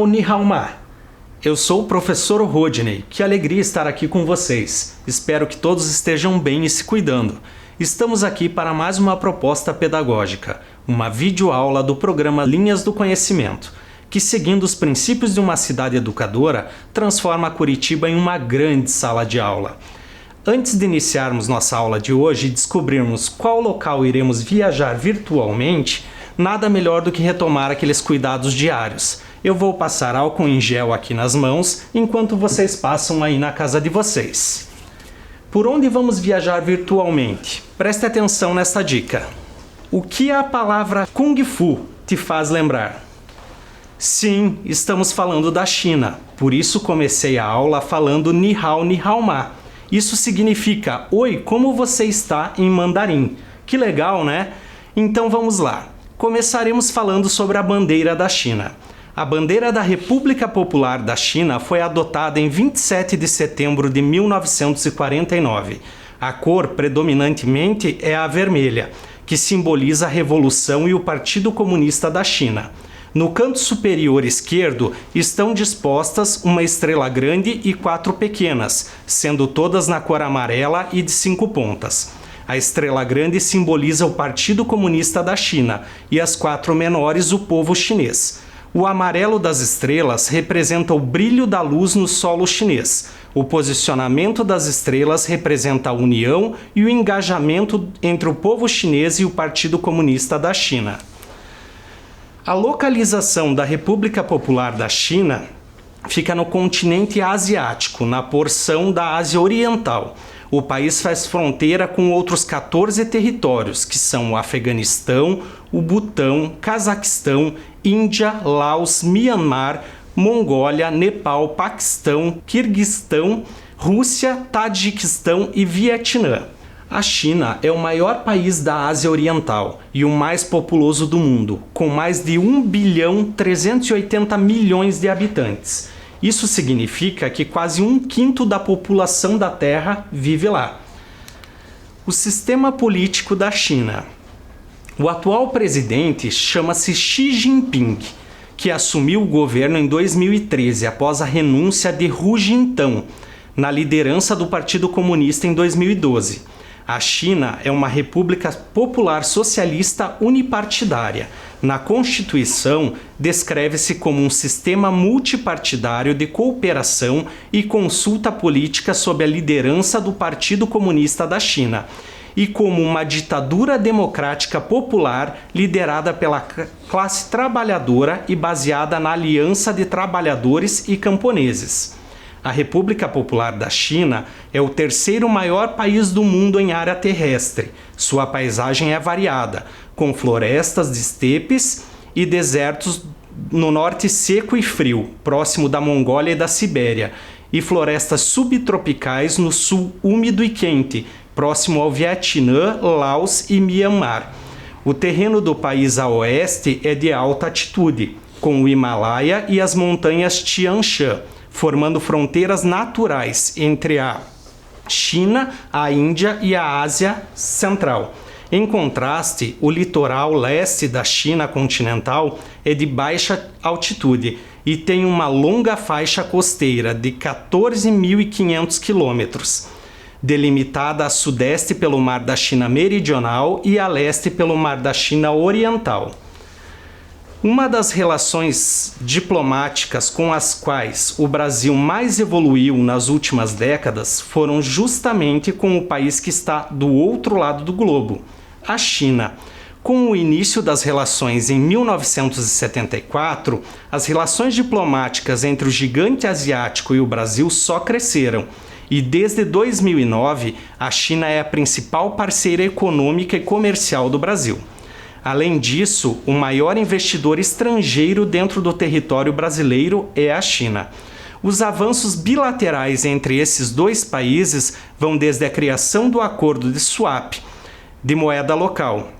Ni hao ma. Eu sou o professor Rodney, que alegria estar aqui com vocês. Espero que todos estejam bem e se cuidando. Estamos aqui para mais uma proposta pedagógica, uma videoaula do programa Linhas do Conhecimento, que seguindo os princípios de uma cidade educadora, transforma Curitiba em uma grande sala de aula. Antes de iniciarmos nossa aula de hoje e descobrirmos qual local iremos viajar virtualmente, nada melhor do que retomar aqueles cuidados diários. Eu vou passar álcool em gel aqui nas mãos, enquanto vocês passam aí na casa de vocês. Por onde vamos viajar virtualmente? Preste atenção nesta dica. O que a palavra Kung Fu te faz lembrar? Sim, estamos falando da China. Por isso comecei a aula falando Ni hao ma. Isso significa Oi, como você está em mandarim? Que legal, né? Então vamos lá. Começaremos falando sobre a bandeira da China. A bandeira da República Popular da China foi adotada em 27 de setembro de 1949. A cor predominantemente é a vermelha, que simboliza a Revolução e o Partido Comunista da China. No canto superior esquerdo estão dispostas uma estrela grande e 4 pequenas, sendo todas na cor amarela e de 5 pontas. A estrela grande simboliza o Partido Comunista da China e as 4 menores o povo chinês. O amarelo das estrelas representa o brilho da luz no solo chinês. O posicionamento das estrelas representa a união e o engajamento entre o povo chinês e o Partido Comunista da China. A localização da República Popular da China fica no continente asiático, na porção da Ásia Oriental. O país faz fronteira com outros 14 territórios, que são o Afeganistão, o Butão, Cazaquistão, Índia, Laos, Mianmar, Mongólia, Nepal, Paquistão, Quirguistão, Rússia, Tajiquistão e Vietnã. A China é o maior país da Ásia Oriental e o mais populoso do mundo, com mais de 1.380 bilhões de habitantes. Isso significa que quase 1/5 da população da Terra vive lá. O sistema político da China. O atual presidente chama-se Xi Jinping, que assumiu o governo em 2013 após a renúncia de Hu Jintao na liderança do Partido Comunista em 2012. A China é uma república popular socialista unipartidária. Na Constituição, descreve-se como um sistema multipartidário de cooperação e consulta política sob a liderança do Partido Comunista da China, e como uma ditadura democrática popular liderada pela classe trabalhadora e baseada na aliança de trabalhadores e camponeses. A República Popular da China é o terceiro maior país do mundo em área terrestre. Sua paisagem é variada, com florestas de estepes e desertos no norte seco e frio, próximo da Mongólia e da Sibéria, e florestas subtropicais no sul úmido e quente, próximo ao Vietnã, Laos e Mianmar. O terreno do país a oeste é de alta altitude, com o Himalaia e as montanhas Tian Shan, formando fronteiras naturais entre a China, a Índia e a Ásia Central. Em contraste, o litoral leste da China continental é de baixa altitude e tem uma longa faixa costeira de 14.500 quilômetros, delimitada a sudeste pelo Mar da China Meridional e a leste pelo Mar da China Oriental. Uma das relações diplomáticas com as quais o Brasil mais evoluiu nas últimas décadas foram justamente com o país que está do outro lado do globo, a China. Com o início das relações em 1974, as relações diplomáticas entre o gigante asiático e o Brasil só cresceram. E desde 2009, a China é a principal parceira econômica e comercial do Brasil. Além disso, o maior investidor estrangeiro dentro do território brasileiro é a China. Os avanços bilaterais entre esses dois países vão desde a criação do acordo de swap, de moeda local,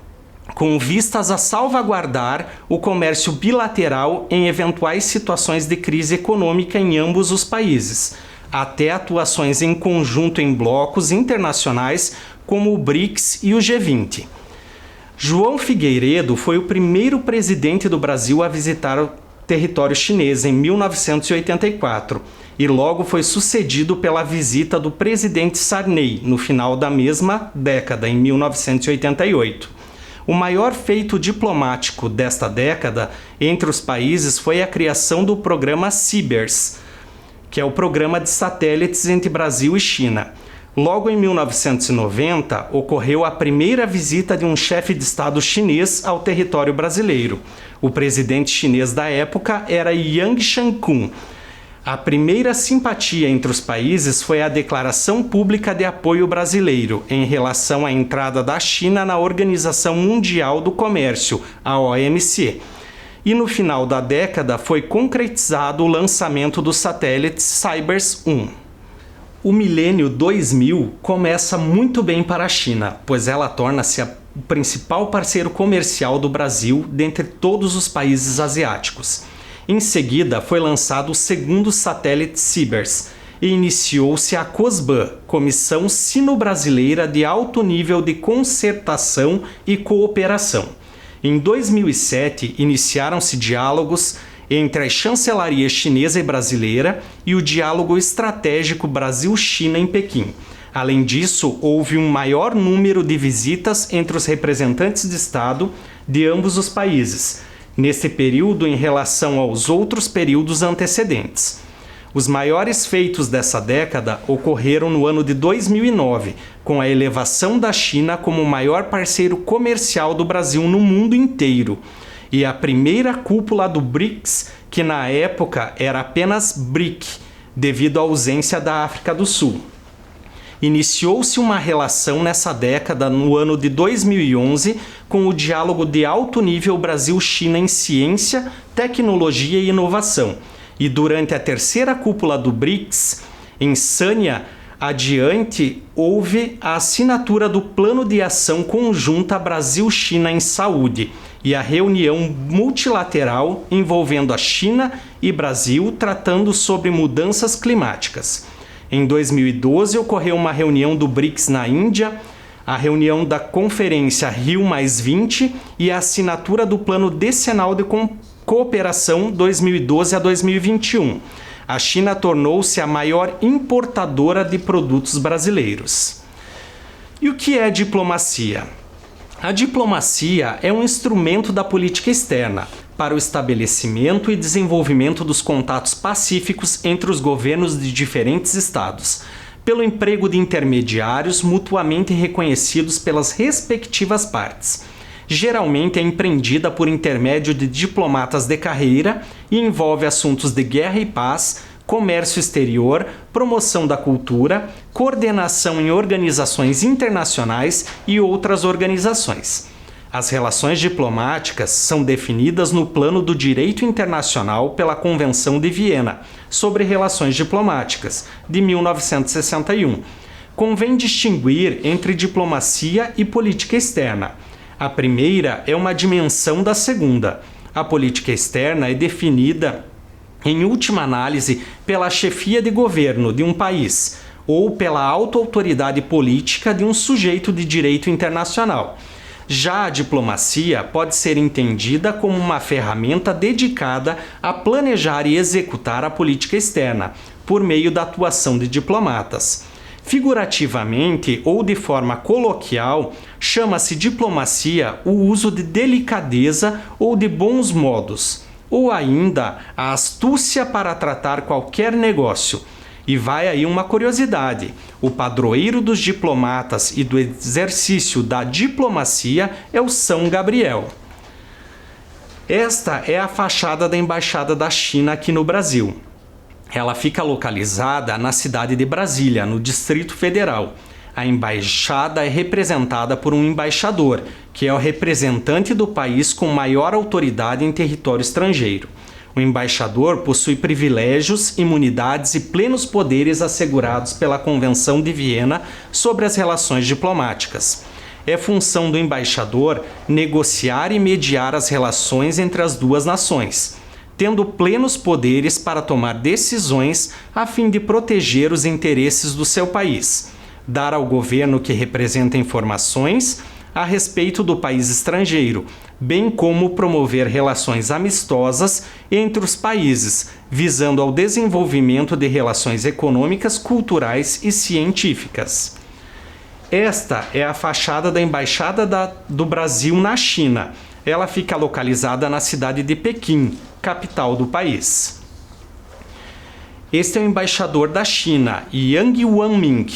com vistas a salvaguardar o comércio bilateral em eventuais situações de crise econômica em ambos os países, até atuações em conjunto em blocos internacionais como o BRICS e o G20. João Figueiredo foi o primeiro presidente do Brasil a visitar território chinês em 1984 e logo foi sucedido pela visita do presidente Sarney no final da mesma década, em 1988. O maior feito diplomático desta década entre os países foi a criação do programa CIBERS, que é o programa de satélites entre Brasil e China. Logo em 1990, ocorreu a primeira visita de um chefe de Estado chinês ao território brasileiro. O presidente chinês da época era Yang Shangkun. A primeira simpatia entre os países foi a declaração pública de apoio brasileiro em relação à entrada da China na Organização Mundial do Comércio, a OMC. E no final da década foi concretizado o lançamento do satélite CIBERS-1. O milênio 2000 começa muito bem para a China, pois ela torna-se o principal parceiro comercial do Brasil dentre todos os países asiáticos. Em seguida, foi lançado o segundo satélite CIBERS e iniciou-se a COSBAN, Comissão Sino-Brasileira de Alto Nível de Concertação e Cooperação. Em 2007, iniciaram-se diálogos entre a chancelaria chinesa e brasileira e o diálogo estratégico Brasil-China em Pequim. Além disso, houve um maior número de visitas entre os representantes de Estado de ambos os países, nesse período em relação aos outros períodos antecedentes. Os maiores feitos dessa década ocorreram no ano de 2009, com a elevação da China como o maior parceiro comercial do Brasil no mundo inteiro, e a primeira cúpula do BRICS, que na época era apenas BRIC, devido à ausência da África do Sul. Iniciou-se uma relação nessa década, no ano de 2011, com o diálogo de alto nível Brasil-China em ciência, tecnologia e inovação. E durante a terceira cúpula do BRICS, em Sanya, adiante, houve a assinatura do Plano de Ação Conjunta Brasil-China em Saúde e a reunião multilateral envolvendo a China e Brasil tratando sobre mudanças climáticas. Em 2012, ocorreu uma reunião do BRICS na Índia, a reunião da Conferência Rio+20 e a assinatura do Plano Decenal de Cooperação 2012 a 2021. A China tornou-se a maior importadora de produtos brasileiros. E o que é diplomacia? A diplomacia é um instrumento da política externa para o estabelecimento e desenvolvimento dos contatos pacíficos entre os governos de diferentes estados, pelo emprego de intermediários mutuamente reconhecidos pelas respectivas partes. Geralmente é empreendida por intermédio de diplomatas de carreira e envolve assuntos de guerra e paz, comércio exterior, promoção da cultura, coordenação em organizações internacionais e outras organizações. As relações diplomáticas são definidas no plano do direito internacional pela Convenção de Viena sobre Relações Diplomáticas, de 1961. Convém distinguir entre diplomacia e política externa. A primeira é uma dimensão da segunda. A política externa é definida, em última análise, pela chefia de governo de um país ou pela autoautoridade política de um sujeito de direito internacional. Já a diplomacia pode ser entendida como uma ferramenta dedicada a planejar e executar a política externa, por meio da atuação de diplomatas. Figurativamente ou de forma coloquial, chama-se diplomacia o uso de delicadeza ou de bons modos, ou ainda a astúcia para tratar qualquer negócio. E vai aí uma curiosidade: o padroeiro dos diplomatas e do exercício da diplomacia é o São Gabriel. Esta é a fachada da Embaixada da China aqui no Brasil. Ela fica localizada na cidade de Brasília, no Distrito Federal. A embaixada é representada por um embaixador, que é o representante do país com maior autoridade em território estrangeiro. O embaixador possui privilégios, imunidades e plenos poderes assegurados pela Convenção de Viena sobre as relações diplomáticas. É função do embaixador negociar e mediar as relações entre as duas nações, tendo plenos poderes para tomar decisões a fim de proteger os interesses do seu país, dar ao governo que representa informações a respeito do país estrangeiro, bem como promover relações amistosas entre os países, visando ao desenvolvimento de relações econômicas, culturais e científicas. Esta é a fachada da Embaixada do Brasil na China. Ela fica localizada na cidade de Pequim, capital do país. Este é o embaixador da China, Yang Wanming.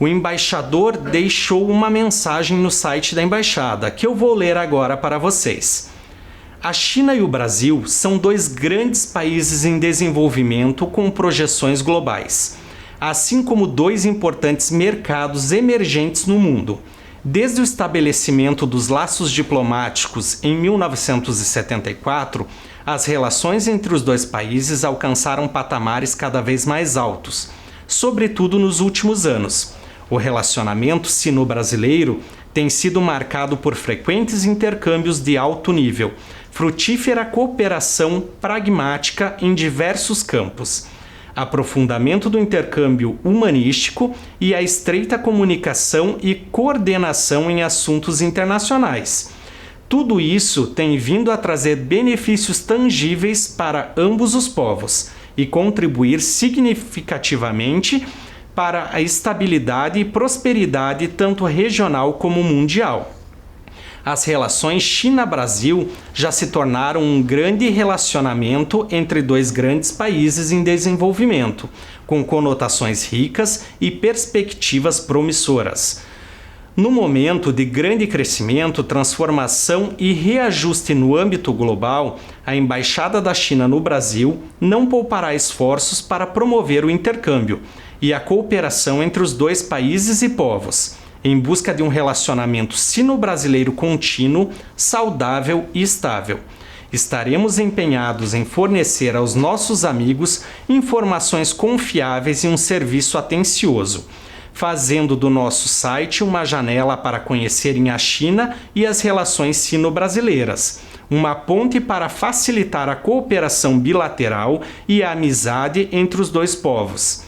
O embaixador deixou uma mensagem no site da embaixada, que eu vou ler agora para vocês. A China e o Brasil são dois grandes países em desenvolvimento com projeções globais, assim como dois importantes mercados emergentes no mundo. Desde o estabelecimento dos laços diplomáticos em 1974, as relações entre os dois países alcançaram patamares cada vez mais altos, sobretudo nos últimos anos. O relacionamento sino-brasileiro tem sido marcado por frequentes intercâmbios de alto nível, frutífera cooperação pragmática em diversos campos, aprofundamento do intercâmbio humanístico e a estreita comunicação e coordenação em assuntos internacionais. Tudo isso tem vindo a trazer benefícios tangíveis para ambos os povos e contribuir significativamente para a estabilidade e prosperidade tanto regional como mundial. As relações China-Brasil já se tornaram um grande relacionamento entre dois grandes países em desenvolvimento, com conotações ricas e perspectivas promissoras. No momento de grande crescimento, transformação e reajuste no âmbito global, a Embaixada da China no Brasil não poupará esforços para promover o intercâmbio e a cooperação entre os dois países e povos, em busca de um relacionamento sino-brasileiro contínuo, saudável e estável. Estaremos empenhados em fornecer aos nossos amigos informações confiáveis e um serviço atencioso, fazendo do nosso site uma janela para conhecerem a China e as relações sino-brasileiras, uma ponte para facilitar a cooperação bilateral e a amizade entre os dois povos,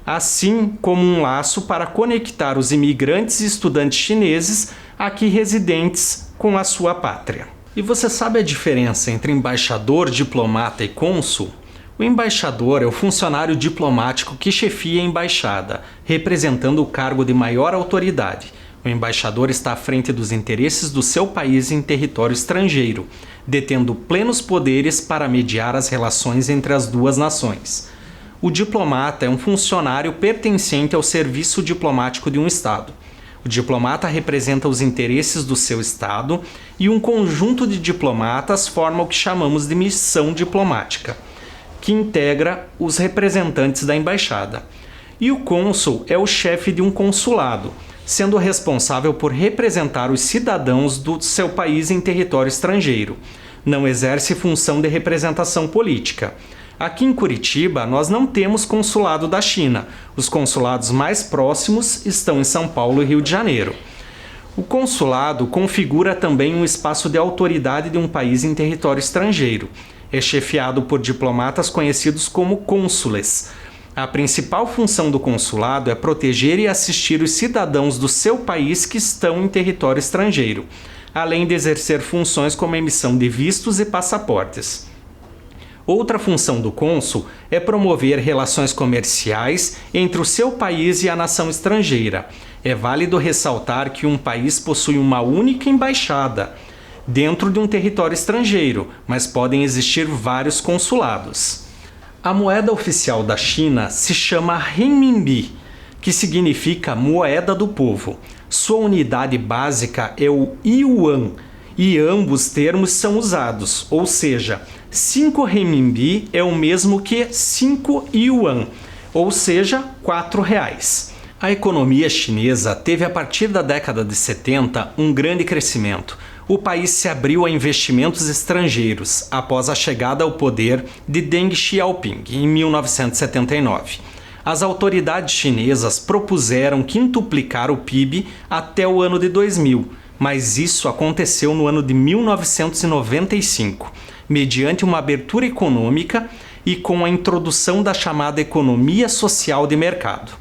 assim como um laço para conectar os imigrantes e estudantes chineses aqui residentes com a sua pátria. E você sabe a diferença entre embaixador, diplomata e cônsul? O embaixador é o funcionário diplomático que chefia a embaixada, representando o cargo de maior autoridade. O embaixador está à frente dos interesses do seu país em território estrangeiro, detendo plenos poderes para mediar as relações entre as duas nações. O diplomata é um funcionário pertencente ao serviço diplomático de um Estado. O diplomata representa os interesses do seu Estado e um conjunto de diplomatas forma o que chamamos de missão diplomática, que integra os representantes da embaixada. E o cônsul é o chefe de um consulado, sendo responsável por representar os cidadãos do seu país em território estrangeiro. Não exerce função de representação política. Aqui em Curitiba, nós não temos consulado da China. Os consulados mais próximos estão em São Paulo e Rio de Janeiro. O consulado configura também um espaço de autoridade de um país em território estrangeiro. É chefiado por diplomatas conhecidos como cônsules. A principal função do consulado é proteger e assistir os cidadãos do seu país que estão em território estrangeiro, além de exercer funções como a emissão de vistos e passaportes. Outra função do cônsul é promover relações comerciais entre o seu país e a nação estrangeira. É válido ressaltar que um país possui uma única embaixada dentro de um território estrangeiro, mas podem existir vários consulados. A moeda oficial da China se chama renminbi, que significa moeda do povo. Sua unidade básica é o yuan, e ambos termos são usados, ou seja, 5 renminbi é o mesmo que 5 yuan, ou seja, R$4. A economia chinesa teve a partir da década de 70 um grande crescimento. O país se abriu a investimentos estrangeiros após a chegada ao poder de Deng Xiaoping em 1979. As autoridades chinesas propuseram quintuplicar o PIB até o ano de 2000, mas isso aconteceu no ano de 1995, mediante uma abertura econômica e com a introdução da chamada economia social de mercado.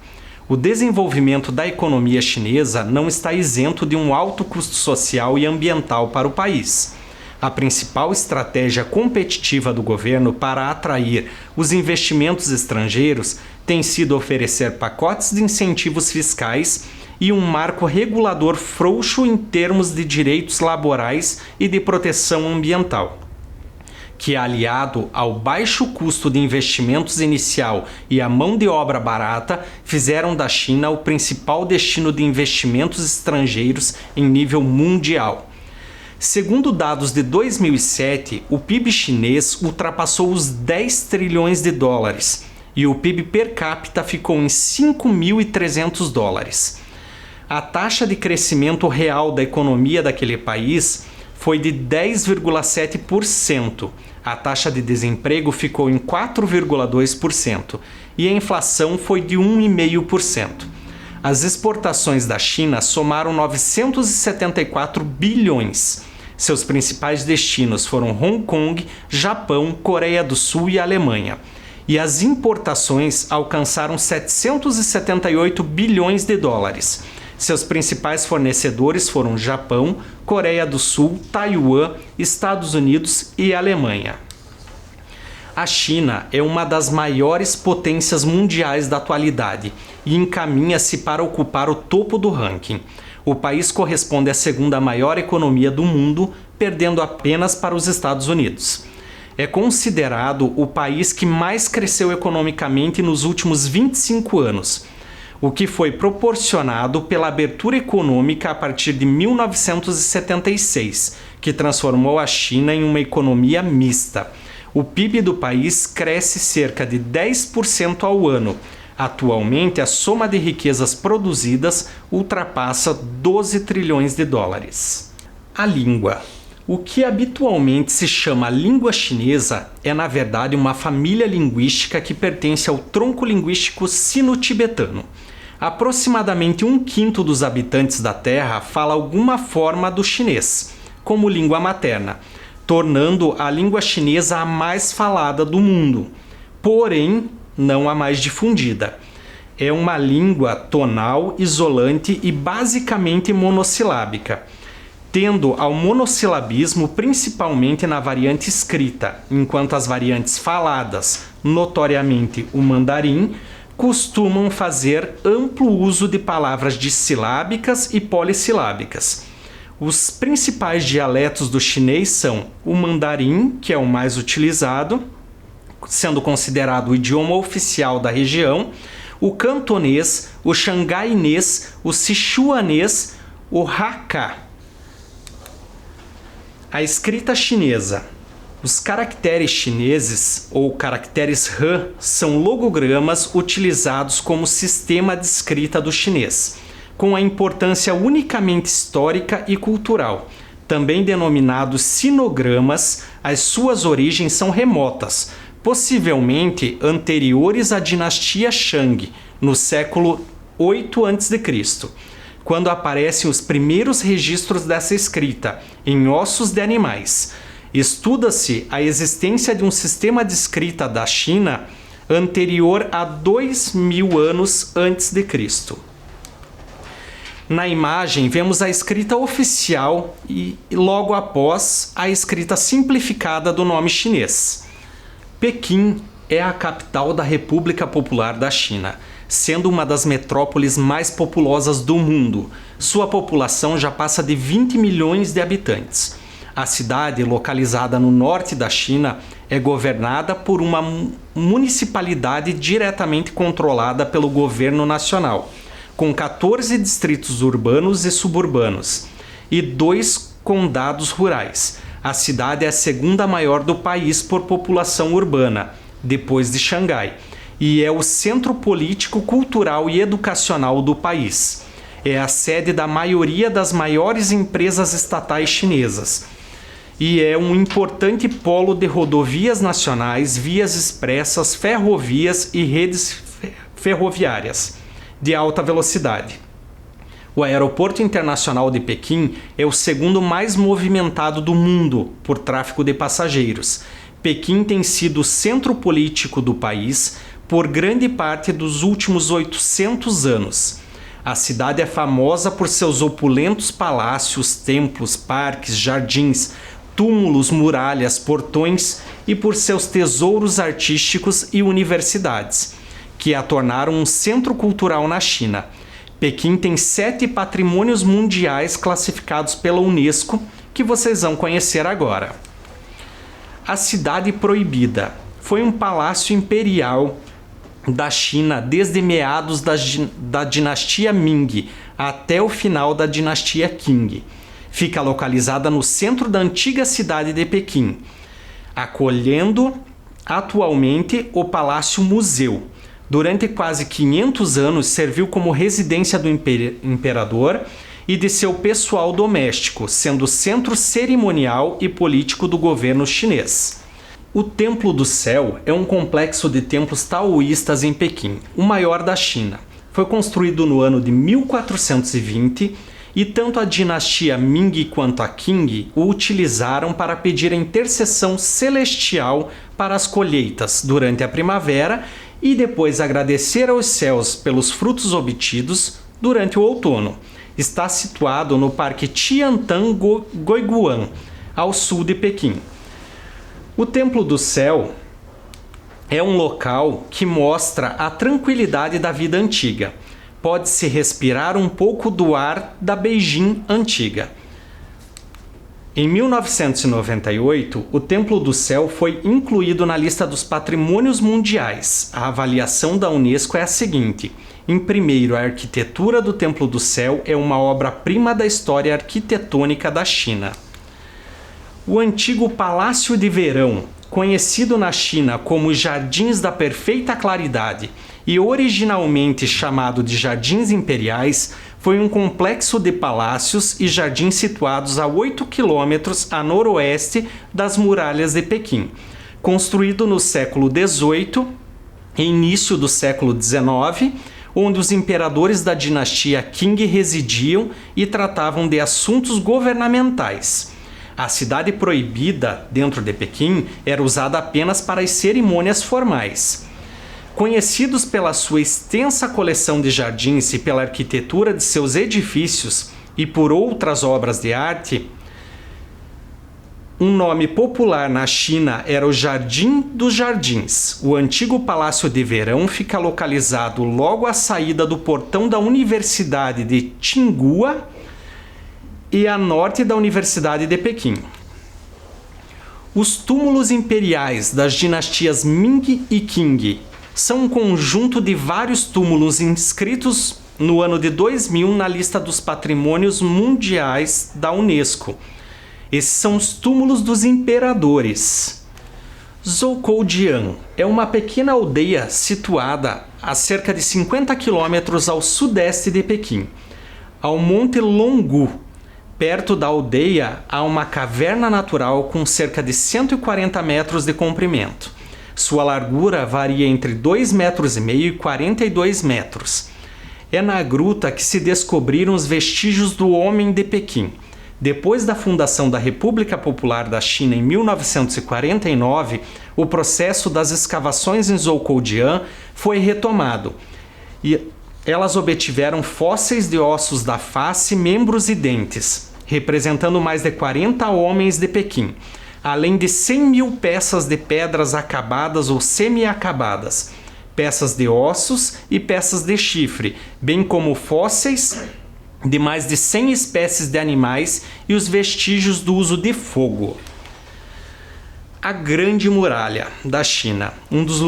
O desenvolvimento da economia chinesa não está isento de um alto custo social e ambiental para o país. A principal estratégia competitiva do governo para atrair os investimentos estrangeiros tem sido oferecer pacotes de incentivos fiscais e um marco regulador frouxo em termos de direitos laborais e de proteção ambiental, que, aliado ao baixo custo de investimentos inicial e à mão de obra barata, fizeram da China o principal destino de investimentos estrangeiros em nível mundial. Segundo dados de 2007, o PIB chinês ultrapassou os 10 trilhões de dólares e o PIB per capita ficou em 5.300 dólares. A taxa de crescimento real da economia daquele país foi de 10,7%. A taxa de desemprego ficou em 4,2% e a inflação foi de 1,5%. As exportações da China somaram 974 bilhões. Seus principais destinos foram Hong Kong, Japão, Coreia do Sul e Alemanha. E as importações alcançaram 778 bilhões de dólares. Seus principais fornecedores foram Japão, Coreia do Sul, Taiwan, Estados Unidos e Alemanha. A China é uma das maiores potências mundiais da atualidade e encaminha-se para ocupar o topo do ranking. O país corresponde à segunda maior economia do mundo, perdendo apenas para os Estados Unidos. É considerado o país que mais cresceu economicamente nos últimos 25 anos, o que foi proporcionado pela abertura econômica a partir de 1976, que transformou a China em uma economia mista. O PIB do país cresce cerca de 10% ao ano. Atualmente, a soma de riquezas produzidas ultrapassa 12 trilhões de dólares. A língua. O que habitualmente se chama língua chinesa é, na verdade, uma família linguística que pertence ao tronco linguístico sino-tibetano. Aproximadamente 1/5 dos habitantes da Terra fala alguma forma do chinês, como língua materna, tornando a língua chinesa a mais falada do mundo, porém não a mais difundida. É uma língua tonal, isolante e basicamente monossilábica, tendo ao monossilabismo principalmente na variante escrita, enquanto as variantes faladas, notoriamente o mandarim, costumam fazer amplo uso de palavras dissilábicas e polissilábicas. Os principais dialetos do chinês são o mandarim, que é o mais utilizado, sendo considerado o idioma oficial da região, o cantonês, o xangainês, o sichuanês, o hakka. A escrita chinesa. Os caracteres chineses, ou caracteres Han, são logogramas utilizados como sistema de escrita do chinês, com a importância unicamente histórica e cultural. Também denominados sinogramas, as suas origens são remotas, possivelmente anteriores à dinastia Shang, no século 8 a.C., quando aparecem os primeiros registros dessa escrita, em ossos de animais. Estuda-se a existência de um sistema de escrita da China anterior a 2.000 anos antes de Cristo. Na imagem vemos a escrita oficial e logo após a escrita simplificada do nome chinês. Pequim é a capital da República Popular da China, sendo uma das metrópoles mais populosas do mundo. Sua população já passa de 20 milhões de habitantes. A cidade, localizada no norte da China, é governada por uma municipalidade diretamente controlada pelo governo nacional, com 14 distritos urbanos e suburbanos e 2 condados rurais. A cidade é a segunda maior do país por população urbana, depois de Xangai, e é o centro político, cultural e educacional do país. É a sede da maioria das maiores empresas estatais chinesas e é um importante polo de rodovias nacionais, vias expressas, ferrovias e redes ferroviárias de alta velocidade. O Aeroporto Internacional de Pequim é o segundo mais movimentado do mundo por tráfego de passageiros. Pequim tem sido o centro político do país por grande parte dos últimos 800 anos. A cidade é famosa por seus opulentos palácios, templos, parques, jardins, túmulos, muralhas, portões e por seus tesouros artísticos e universidades, que a tornaram um centro cultural na China. Pequim tem 7 patrimônios mundiais classificados pela Unesco, que vocês vão conhecer agora. A Cidade Proibida foi um palácio imperial da China desde meados da dinastia Ming até o final da dinastia Qing. Fica localizada no centro da antiga cidade de Pequim, acolhendo atualmente o Palácio Museu. Durante quase 500 anos serviu como residência do imperador e de seu pessoal doméstico, sendo centro cerimonial e político do governo chinês. O Templo do Céu é um complexo de templos taoístas em Pequim, o maior da China. Foi construído no ano de 1420 e tanto a dinastia Ming quanto a Qing o utilizaram para pedir a intercessão celestial para as colheitas durante a primavera e depois agradecer aos céus pelos frutos obtidos durante o outono. Está situado no Parque Tiantan-Goiguan, ao sul de Pequim. O Templo do Céu é um local que mostra a tranquilidade da vida antiga. Pode-se respirar um pouco do ar da Beijing antiga. Em 1998, o Templo do Céu foi incluído na lista dos patrimônios mundiais. A avaliação da Unesco é a seguinte: em primeiro, a arquitetura do Templo do Céu é uma obra-prima da história arquitetônica da China. O antigo Palácio de Verão, conhecido na China como Jardins da Perfeita Claridade e originalmente chamado de Jardins Imperiais, foi um complexo de palácios e jardins situados a 8 quilômetros a noroeste das muralhas de Pequim. Construído no século XVIII e início do século XIX, onde os imperadores da dinastia Qing residiam e tratavam de assuntos governamentais. A Cidade Proibida, dentro de Pequim, era usada apenas para as cerimônias formais. Conhecidos pela sua extensa coleção de jardins e pela arquitetura de seus edifícios e por outras obras de arte, um nome popular na China era o Jardim dos Jardins. O antigo Palácio de Verão fica localizado logo à saída do portão da Universidade de Tsinghua e a norte da Universidade de Pequim. Os túmulos imperiais das dinastias Ming e Qing são um conjunto de vários túmulos inscritos no ano de 2000 na lista dos patrimônios mundiais da Unesco. Esses são os túmulos dos imperadores. Zhoukoudian é uma pequena aldeia situada a cerca de 50 quilômetros ao sudeste de Pequim. Ao Monte Longgu, perto da aldeia, há uma caverna natural com cerca de 140 metros de comprimento. Sua largura varia entre 2,5 metros e 42 metros. É na gruta que se descobriram os vestígios do homem de Pequim. Depois da fundação da República Popular da China em 1949, o processo das escavações em Zhoukoudian foi retomado e elas obtiveram fósseis de ossos da face, membros e dentes, representando mais de 40 homens de Pequim, além de 100 mil peças de pedras acabadas ou semi-acabadas, peças de ossos e peças de chifre, bem como fósseis de mais de 100 espécies de animais e os vestígios do uso de fogo. A Grande Muralha da China, um dos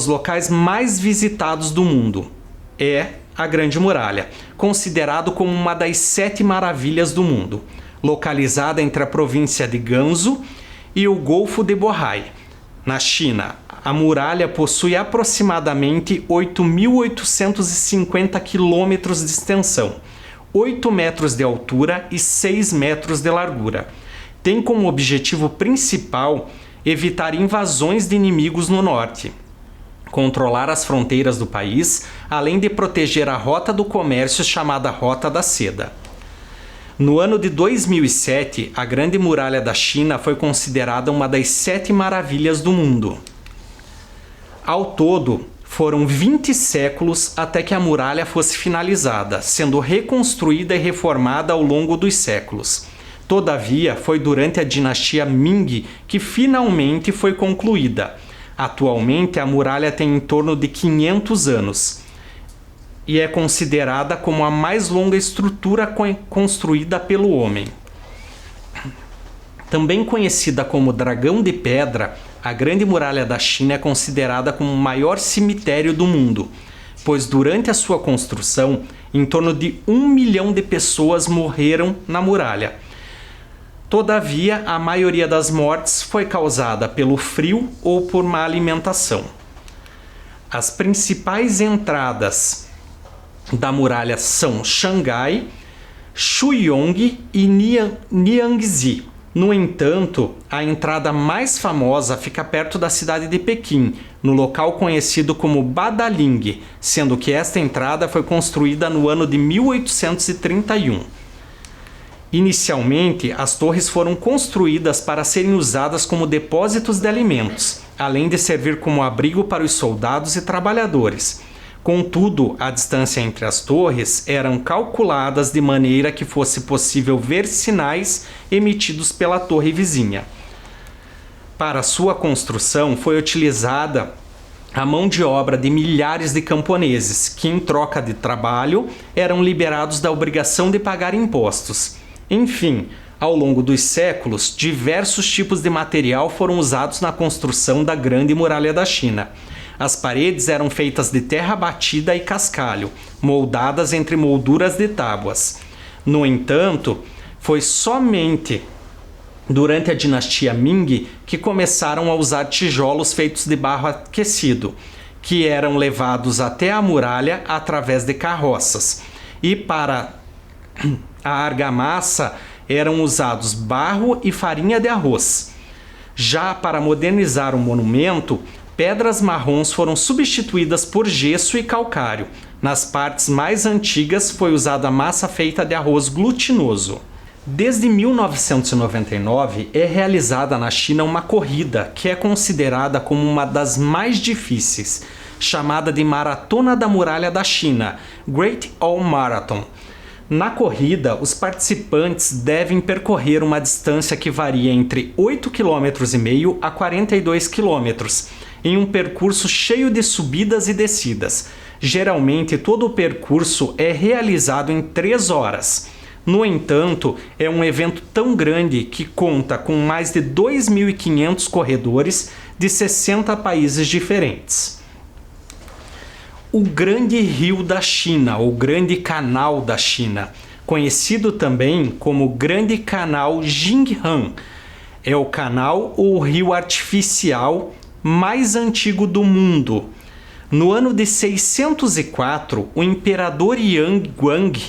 locais mais visitados do mundo, é a Grande Muralha, considerado como uma das 7 maravilhas do mundo, localizada entre a província de Gansu e o Golfo de Bohai. Na China, a muralha possui aproximadamente 8.850 quilômetros de extensão, 8 metros de altura e 6 metros de largura. Tem como objetivo principal evitar invasões de inimigos no norte, controlar as fronteiras do país, além de proteger a rota do comércio chamada Rota da Seda. No ano de 2007, a Grande Muralha da China foi considerada uma das 7 maravilhas do mundo. Ao todo, foram 20 séculos até que a muralha fosse finalizada, sendo reconstruída e reformada ao longo dos séculos. Todavia, foi durante a dinastia Ming que finalmente foi concluída. Atualmente, a muralha tem em torno de 500 anos e é considerada como a mais longa estrutura construída pelo homem. Também conhecida como Dragão de Pedra, a Grande Muralha da China é considerada como o maior cemitério do mundo, pois durante a sua construção, em torno de 1 milhão de pessoas morreram na muralha. Todavia, a maioria das mortes foi causada pelo frio ou por má alimentação. As principais entradas da muralha são Xangai, Shuyong e Niangzi. No entanto, a entrada mais famosa fica perto da cidade de Pequim, no local conhecido como Badaling, sendo que esta entrada foi construída no ano de 1831. Inicialmente, as torres foram construídas para serem usadas como depósitos de alimentos, além de servir como abrigo para os soldados e trabalhadores. Contudo, a distância entre as torres eram calculadas de maneira que fosse possível ver sinais emitidos pela torre vizinha. Para sua construção foi utilizada a mão de obra de milhares de camponeses, que em troca de trabalho eram liberados da obrigação de pagar impostos. Enfim, ao longo dos séculos, diversos tipos de material foram usados na construção da Grande Muralha da China. As paredes eram feitas de terra batida e cascalho, moldadas entre molduras de tábuas. No entanto, foi somente durante a dinastia Ming que começaram a usar tijolos feitos de barro aquecido, que eram levados até a muralha através de carroças. E para a argamassa eram usados barro e farinha de arroz. Já para modernizar o monumento, pedras marrons foram substituídas por gesso e calcário. Nas partes mais antigas foi usada massa feita de arroz glutinoso. Desde 1999 é realizada na China uma corrida que é considerada como uma das mais difíceis, chamada de Maratona da Muralha da China, Great Wall Marathon. Na corrida, os participantes devem percorrer uma distância que varia entre 8,5 km a 42 km, em um percurso cheio de subidas e descidas. Geralmente, todo o percurso é realizado em 3 horas. No entanto, é um evento tão grande que conta com mais de 2.500 corredores de 60 países diferentes. O Grande Rio da China, ou Grande Canal da China, conhecido também como Grande Canal Jinghan, é o canal ou rio artificial mais antigo do mundo. No ano de 604, o imperador Yang Guang,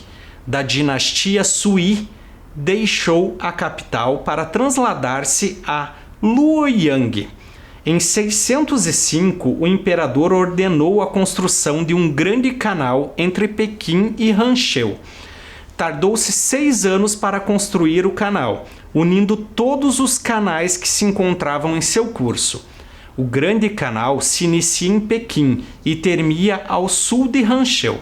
da dinastia Sui, deixou a capital para trasladar-se a Luoyang. Em 605, o imperador ordenou a construção de um grande canal entre Pequim e Hansheu. Tardou-se 6 anos para construir o canal, unindo todos os canais que se encontravam em seu curso. O Grande Canal se inicia em Pequim e termina ao sul de Hansheu.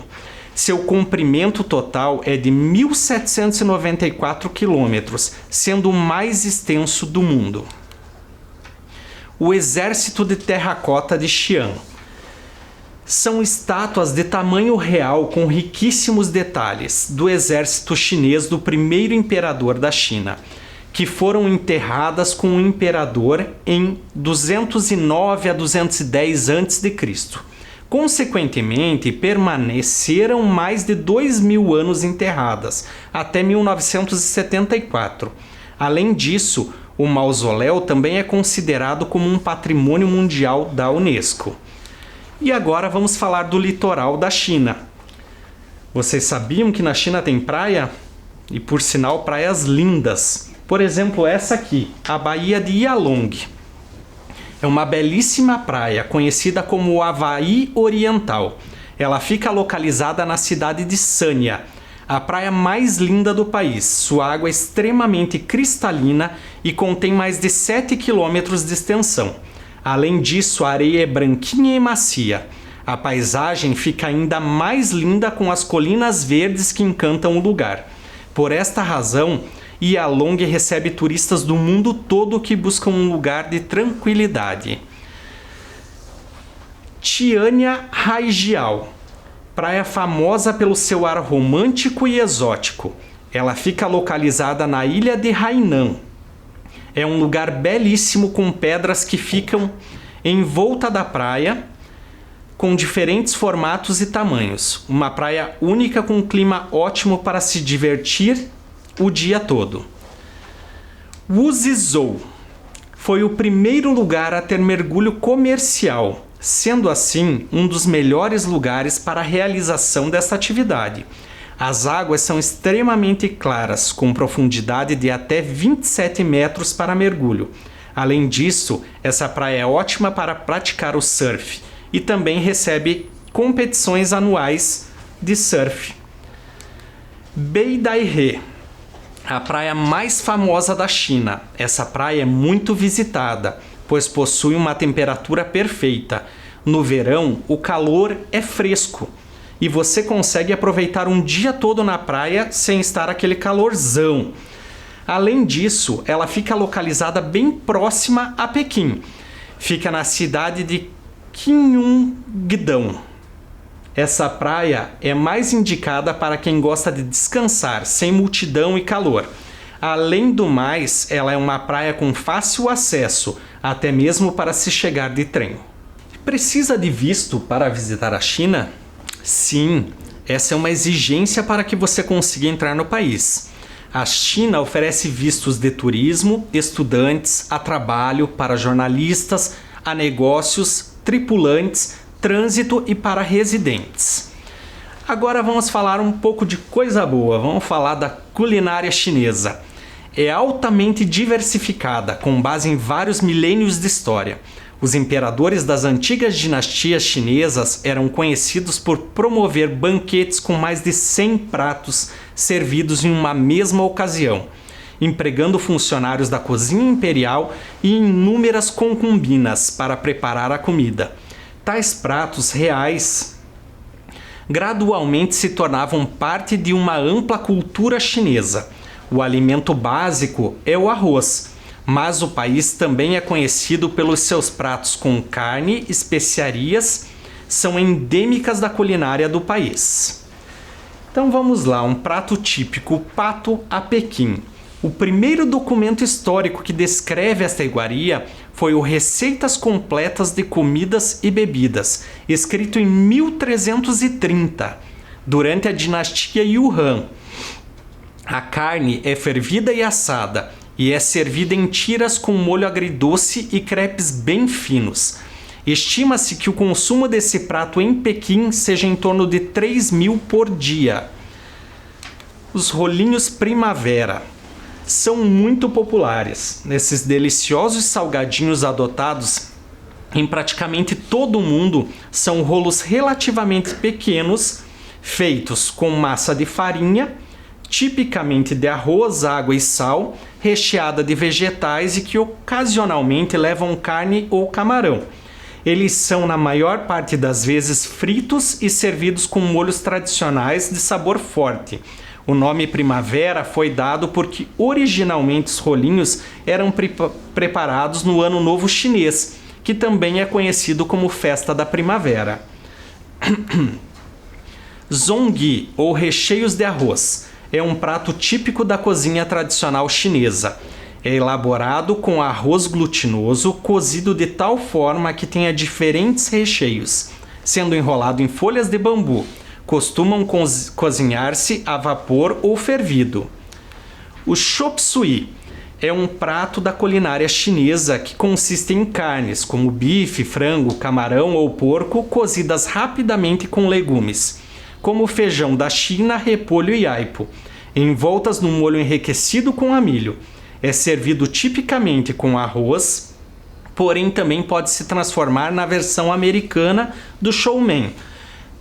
Seu comprimento total é de 1.794 quilômetros, sendo o mais extenso do mundo. O Exército de Terracota de Xi'an. São estátuas de tamanho real com riquíssimos detalhes do exército chinês do primeiro imperador da China, que foram enterradas com o imperador em 209 a 210 a.C. Consequentemente, permaneceram mais de 2.000 anos enterradas, até 1974. Além disso, o mausoléu também é considerado como um patrimônio mundial da Unesco. E agora vamos falar do litoral da China. Vocês sabiam que na China tem praia? E por sinal, praias lindas. Por exemplo, essa aqui, a Baía de Yalong. É uma belíssima praia, conhecida como o Havaí Oriental. Ela fica localizada na cidade de Sanya, a praia mais linda do país. Sua água é extremamente cristalina e contém mais de 7 quilômetros de extensão. Além disso, a areia é branquinha e macia. A paisagem fica ainda mais linda com as colinas verdes que encantam o lugar. Por esta razão, Yalong recebe turistas do mundo todo que buscam um lugar de tranquilidade. Tianya Haijiao, praia famosa pelo seu ar romântico e exótico. Ela fica localizada na ilha de Hainan. É um lugar belíssimo com pedras que ficam em volta da praia, com diferentes formatos e tamanhos. Uma praia única com um clima ótimo para se divertir o dia todo. Wuzhizhou foi o primeiro lugar a ter mergulho comercial, sendo assim um dos melhores lugares para a realização desta atividade. As águas são extremamente claras, com profundidade de até 27 metros para mergulho. Além disso, essa praia é ótima para praticar o surf e também recebe competições anuais de surf. Beidaihe, a praia mais famosa da China. Essa praia é muito visitada, pois possui uma temperatura perfeita. No verão, o calor é fresco e você consegue aproveitar um dia todo na praia sem estar aquele calorzão. Além disso, ela fica localizada bem próxima a Pequim. Fica na cidade de Qingyundão. Essa praia é mais indicada para quem gosta de descansar, sem multidão e calor. Além do mais, ela é uma praia com fácil acesso, até mesmo para se chegar de trem. Precisa de visto para visitar a China? Sim, essa é uma exigência para que você consiga entrar no país. A China oferece vistos de turismo, estudantes, a trabalho, para jornalistas, a negócios, tripulantes, trânsito e para residentes. Agora vamos falar um pouco de coisa boa, vamos falar da culinária chinesa. É altamente diversificada, com base em vários milênios de história. Os imperadores das antigas dinastias chinesas eram conhecidos por promover banquetes com mais de 100 pratos servidos em uma mesma ocasião, empregando funcionários da cozinha imperial e inúmeras concubinas para preparar a comida. Tais pratos reais gradualmente se tornavam parte de uma ampla cultura chinesa. O alimento básico é o arroz, mas o país também é conhecido pelos seus pratos com carne, especiarias, são endêmicas da culinária do país. Então vamos lá, um prato típico, o pato a Pequim. O primeiro documento histórico que descreve esta iguaria foi o Receitas Completas de Comidas e Bebidas, escrito em 1330, durante a dinastia Yuan. A carne é fervida e assada e é servida em tiras com molho agridoce e crepes bem finos. Estima-se que o consumo desse prato em Pequim seja em torno de 3.000 por dia. Os rolinhos primavera são muito populares. Esses deliciosos salgadinhos adotados em praticamente todo o mundo são rolos relativamente pequenos, feitos com massa de farinha, tipicamente de arroz, água e sal, recheada de vegetais e que ocasionalmente levam carne ou camarão. Eles são, na maior parte das vezes, fritos e servidos com molhos tradicionais de sabor forte. O nome primavera foi dado porque originalmente os rolinhos eram preparados no Ano Novo Chinês, que também é conhecido como Festa da Primavera. Zongyi, ou recheios de arroz, é um prato típico da cozinha tradicional chinesa. É elaborado com arroz glutinoso cozido de tal forma que tenha diferentes recheios, sendo enrolado em folhas de bambu. Costumam cozinhar-se a vapor ou fervido. O chop suey é um prato da culinária chinesa que consiste em carnes como bife, frango, camarão ou porco cozidas rapidamente com legumes, como feijão da China, repolho e aipo, envoltas num molho enriquecido com amilho. É servido tipicamente com arroz, porém também pode se transformar na versão americana do chow mein,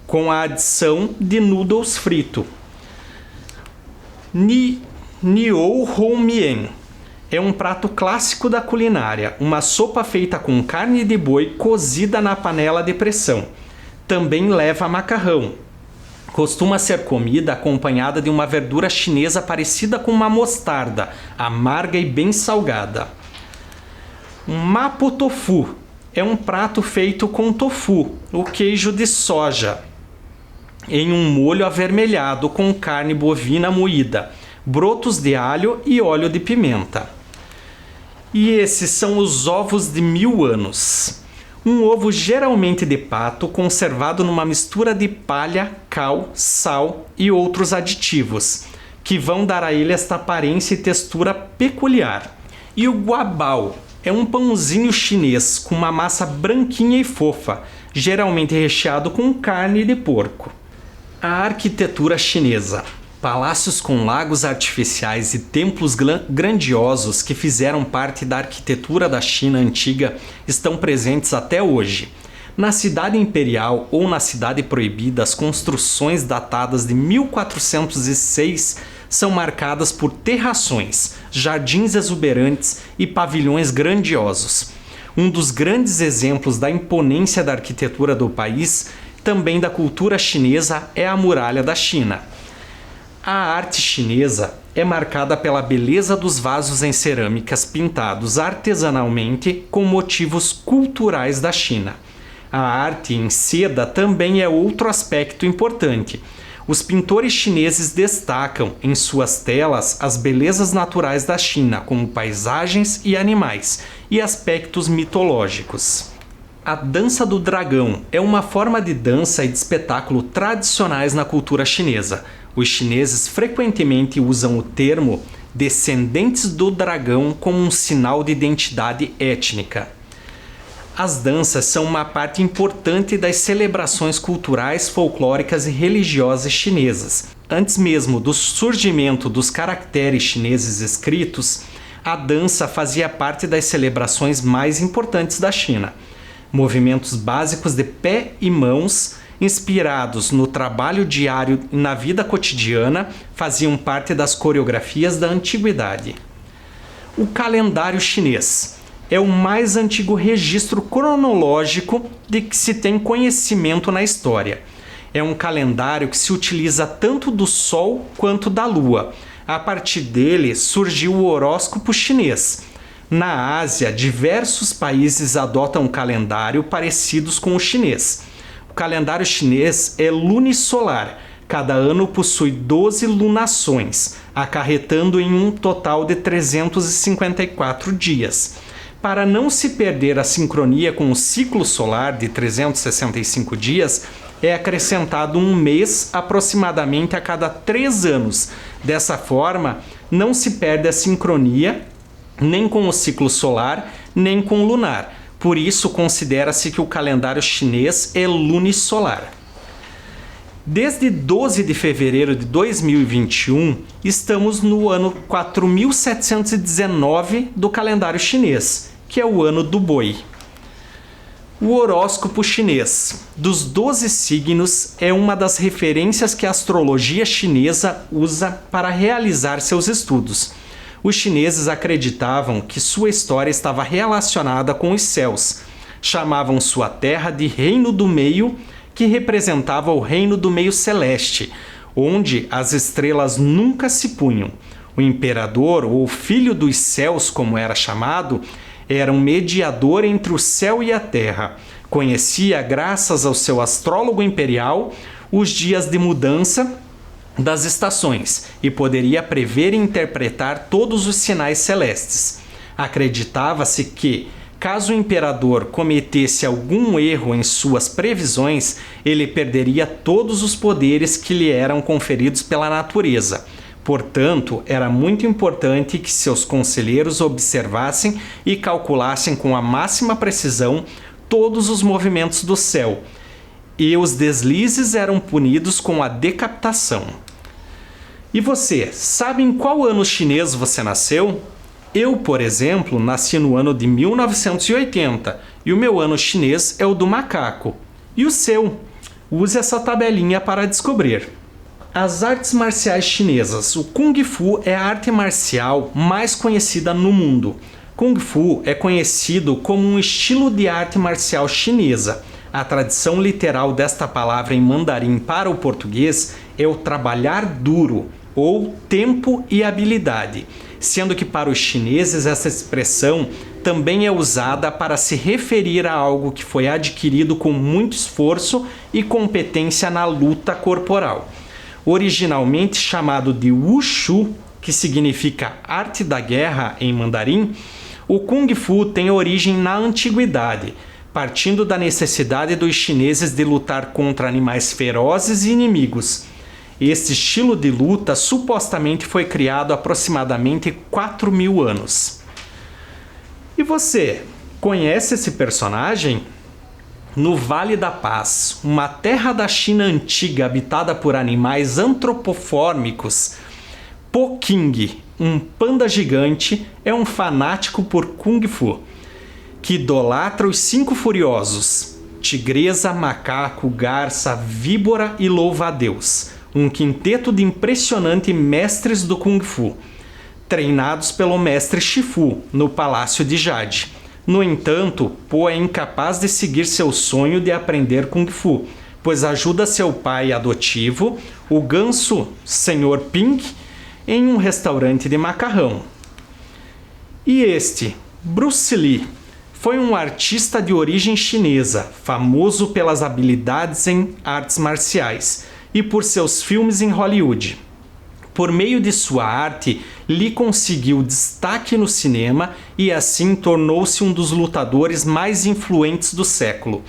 com a adição de noodles frito. Niou hou mien é um prato clássico da culinária, uma sopa feita com carne de boi cozida na panela de pressão. Também leva macarrão, Costuma ser comida acompanhada de uma verdura chinesa parecida com uma mostarda, amarga e bem salgada. Mapo tofu é um prato feito com tofu, o queijo de soja, em um molho avermelhado com carne bovina moída, brotos de alho e óleo de pimenta. E esses são os ovos de 1000 anos. Um ovo geralmente de pato conservado numa mistura de palha, cal, sal e outros aditivos, que vão dar a ele esta aparência e textura peculiar. E o guabao é um pãozinho chinês com uma massa branquinha e fofa, geralmente recheado com carne de porco. A arquitetura chinesa. Palácios com lagos artificiais e templos grandiosos que fizeram parte da arquitetura da China antiga estão presentes até hoje. Na Cidade Imperial ou na Cidade Proibida, as construções datadas de 1406 são marcadas por terrações, jardins exuberantes e pavilhões grandiosos. Um dos grandes exemplos da imponência da arquitetura do país, também da cultura chinesa, é a Muralha da China. A arte chinesa é marcada pela beleza dos vasos em cerâmicas pintados artesanalmente com motivos culturais da China. A arte em seda também é outro aspecto importante. Os pintores chineses destacam em suas telas as belezas naturais da China, como paisagens e animais, e aspectos mitológicos. A dança do dragão é uma forma de dança e de espetáculo tradicionais na cultura chinesa. Os chineses frequentemente usam o termo descendentes do dragão como um sinal de identidade étnica. As danças são uma parte importante das celebrações culturais, folclóricas e religiosas chinesas. Antes mesmo do surgimento dos caracteres chineses escritos, a dança fazia parte das celebrações mais importantes da China. Movimentos básicos de pé e mãos, inspirados no trabalho diário e na vida cotidiana, faziam parte das coreografias da antiguidade. O calendário chinês é o mais antigo registro cronológico de que se tem conhecimento na história. É um calendário que se utiliza tanto do Sol quanto da Lua. A partir dele surgiu o horóscopo chinês. Na Ásia, diversos países adotam calendário parecidos com o chinês. O calendário chinês é lunisolar. Cada ano possui 12 lunações, acarretando em um total de 354 dias. Para não se perder a sincronia com o ciclo solar de 365 dias, é acrescentado um mês aproximadamente a cada 3 anos. Dessa forma, não se perde a sincronia nem com o ciclo solar, nem com o lunar. Por isso, considera-se que o calendário chinês é lunisolar. Desde 12 de fevereiro de 2021, estamos no ano 4719 do calendário chinês, que é o ano do boi. O horóscopo chinês dos 12 signos é uma das referências que a astrologia chinesa usa para realizar seus estudos. Os chineses acreditavam que sua história estava relacionada com os céus. Chamavam sua terra de Reino do Meio, que representava o Reino do Meio Celeste, onde as estrelas nunca se punham. O imperador, ou filho dos céus, como era chamado, era um mediador entre o céu e a terra. Conhecia, graças ao seu astrólogo imperial, os dias de mudança das estações e poderia prever e interpretar todos os sinais celestes. Acreditava-se que, caso o imperador cometesse algum erro em suas previsões, ele perderia todos os poderes que lhe eram conferidos pela natureza. Portanto, era muito importante que seus conselheiros observassem e calculassem com a máxima precisão todos os movimentos do céu, e os deslizes eram punidos com a decapitação. E você, sabe em qual ano chinês você nasceu? Eu, por exemplo, nasci no ano de 1980 e o meu ano chinês é o do macaco. E o seu? Use essa tabelinha para descobrir. As artes marciais chinesas. O Kung Fu é a arte marcial mais conhecida no mundo. Kung Fu é conhecido como um estilo de arte marcial chinesa. A tradição literal desta palavra em mandarim para o português é o trabalhar duro, ou tempo e habilidade, sendo que para os chineses essa expressão também é usada para se referir a algo que foi adquirido com muito esforço e competência na luta corporal. Originalmente chamado de Wushu, que significa arte da guerra em mandarim, o Kung Fu tem origem na antiguidade, partindo da necessidade dos chineses de lutar contra animais ferozes e inimigos. Este estilo de luta supostamente foi criado há aproximadamente 4.000 anos. E você, conhece esse personagem? No Vale da Paz, uma terra da China antiga habitada por animais antropomórficos, Po King, um panda gigante, é um fanático por Kung Fu, que idolatra os 5 furiosos: tigresa, macaco, garça, víbora e louva-a-Deus, um quinteto de impressionantes mestres do Kung Fu, treinados pelo mestre Shifu no Palácio de Jade. No entanto, Po é incapaz de seguir seu sonho de aprender Kung Fu, pois ajuda seu pai adotivo, o ganso Sr. Pink, em um restaurante de macarrão. E este, Bruce Lee, foi um artista de origem chinesa, famoso pelas habilidades em artes marciais e por seus filmes em Hollywood. Por meio de sua arte, Lee conseguiu destaque no cinema e assim tornou-se um dos lutadores mais influentes do século.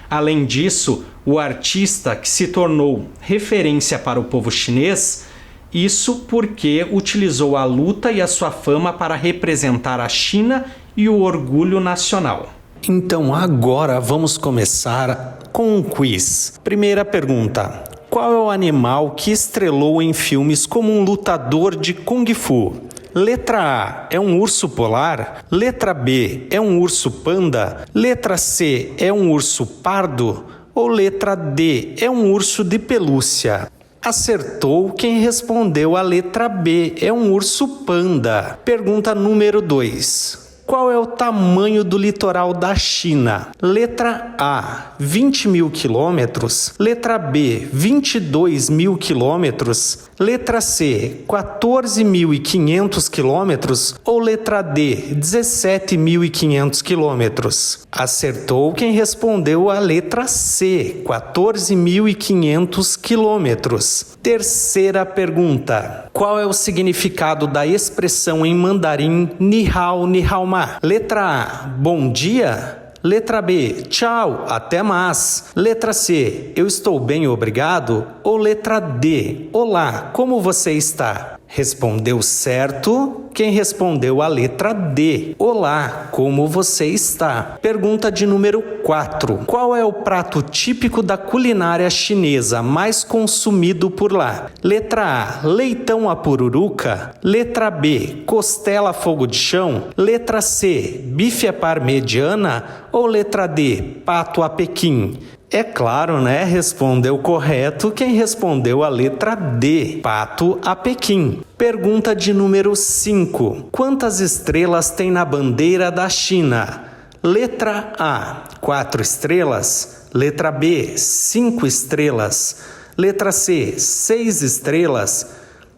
Além disso, o artista que se tornou referência para o povo chinês, isso porque utilizou a luta e a sua fama para representar a China e o orgulho nacional. Então agora vamos começar com um quiz. Primeira pergunta: qual é o animal que estrelou em filmes como um lutador de Kung Fu? Letra A é um urso polar. Letra B é um urso panda. Letra C é um urso pardo. Ou letra D é um urso de pelúcia? Acertou quem respondeu a letra B, é um urso panda. Pergunta número 2. Qual é o tamanho do litoral da China? Letra A, 20.000 quilômetros. Letra B, 22.000 quilômetros. Letra C, 14.500 quilômetros. Ou letra D, 17.500 quilômetros? Acertou quem respondeu a letra C, 14.500 quilômetros. Terceira pergunta. Qual é o significado da expressão em mandarim Ni hao, ni hao ma? Letra A, bom dia. Letra B, tchau, até mais. Letra C, eu estou bem, obrigado. Ou letra D, olá, como você está? Respondeu certo quem respondeu a letra D. Olá, como você está? Pergunta de número 4. Qual é o prato típico da culinária chinesa mais consumido por lá? Letra A, leitão à pururuca. Letra B, costela a fogo de chão. Letra C, bife à parmegiana. Ou letra D, pato a Pequim? É claro, né? Respondeu correto quem respondeu a letra D, pato a Pequim. Pergunta de número 5. Quantas estrelas tem na bandeira da China? Letra A, 4 estrelas. Letra B, 5 estrelas. Letra C, 6 estrelas.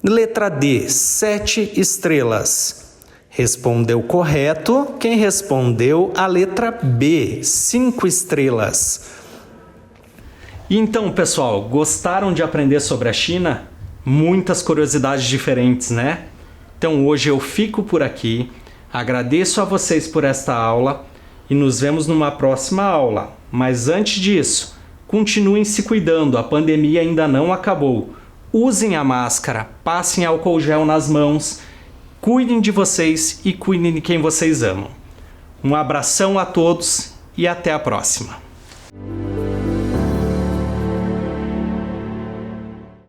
Letra D, 7 estrelas. Respondeu correto quem respondeu a letra B, 5 estrelas. Então, pessoal, gostaram de aprender sobre a China? Muitas curiosidades diferentes, né? Então hoje eu fico por aqui, agradeço a vocês por esta aula e nos vemos numa próxima aula. Mas antes disso, continuem se cuidando, a pandemia ainda não acabou. Usem a máscara, passem álcool gel nas mãos, cuidem de vocês e cuidem de quem vocês amam. Um abração a todos e até a próxima.